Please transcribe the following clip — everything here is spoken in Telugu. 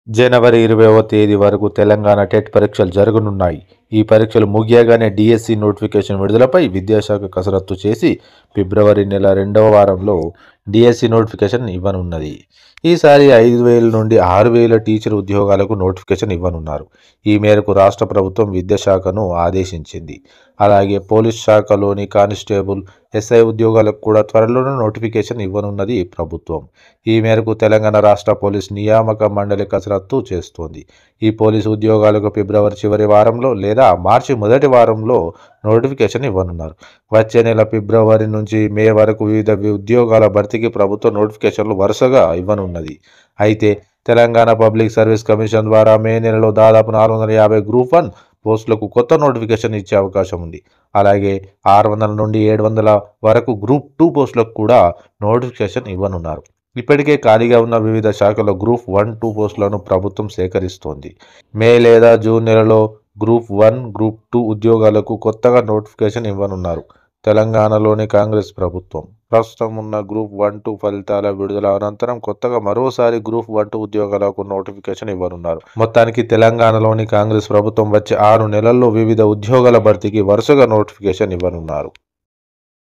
జనవరి 20వ తేదీ వరకు తెలంగాణ టెట్ పరీక్షలు జరగనున్నాయి. ఈ పరీక్షలు ముగియగానే డిఎస్సి నోటిఫికేషన్ విడుదలపై విద్యాశాఖ కసరత్తు చేసి ఫిబ్రవరి నెల 2వ వారంలో డిఎస్సి నోటిఫికేషన్ ఇవ్వనున్నది. ఈసారి 5,000 నుండి 6,000 టీచర్ ఉద్యోగాలకు నోటిఫికేషన్ ఇవ్వనున్నారు. ఈ మేరకు రాష్ట్ర ప్రభుత్వం విద్యాశాఖను ఆదేశించింది. అలాగే పోలీస్ శాఖలోని కానిస్టేబుల్, ఎస్ఐ ఉద్యోగాలకు కూడా త్వరలోనే నోటిఫికేషన్ ఇవ్వనున్నది ప్రభుత్వం. ఈ మేరకు తెలంగాణ రాష్ట్ర పోలీస్ నియామక మండలి కసరత్తు చేస్తోంది. ఈ పోలీసు ఉద్యోగాలకు ఫిబ్రవరి చివరి వారంలో లేదా మార్చి మొదటి వారంలో నోటిఫికేషన్ ఇవ్వనున్నారు. వచ్చే నెల ఫిబ్రవరి నుంచి మే వరకు వివిధ ఉద్యోగాల భర్తీకి ప్రభుత్వ నోటిఫికేషన్లు వరుసగా ఇవ్వనున్నది. అయితే తెలంగాణ పబ్లిక్ సర్వీస్ కమిషన్ ద్వారా మే నెలలో దాదాపు 450 గ్రూప్ 1 పోస్టులకు కొత్త నోటిఫికేషన్ ఇచ్చే అవకాశం ఉంది. అలాగే 600 నుండి 700 వరకు గ్రూప్ 2 పోస్టులకు కూడా నోటిఫికేషన్ ఇవ్వనున్నారు. ఇప్పటికే ఖాళీగా ఉన్న వివిధ శాఖల గ్రూప్ 1, 2 పోస్టులను ప్రభుత్వం సేకరిస్తోంది. మే లేదా జూన్ నెలలో గ్రూప్ 1, గ్రూప్ 2 ఉద్యోగాలకు కొత్తగా నోటిఫికేషన్ ఇవ్వనున్నారు తెలంగాణలోని కాంగ్రెస్ ప్రభుత్వం. ప్రస్తుతం ఉన్న గ్రూప్ 1, 2 ఫలితాల విడుదల అనంతరం కొత్తగా మరోసారి గ్రూప్ 1, 2 ఉద్యోగాలకు నోటిఫికేషన్ ఇవ్వనున్నారు. మొత్తానికి తెలంగాణలోని కాంగ్రెస్ ప్రభుత్వం వచ్చే 6 నెలల్లో వివిధ ఉద్యోగాల భర్తీకి వరుసగా నోటిఫికేషన్ ఇవ్వనున్నారు.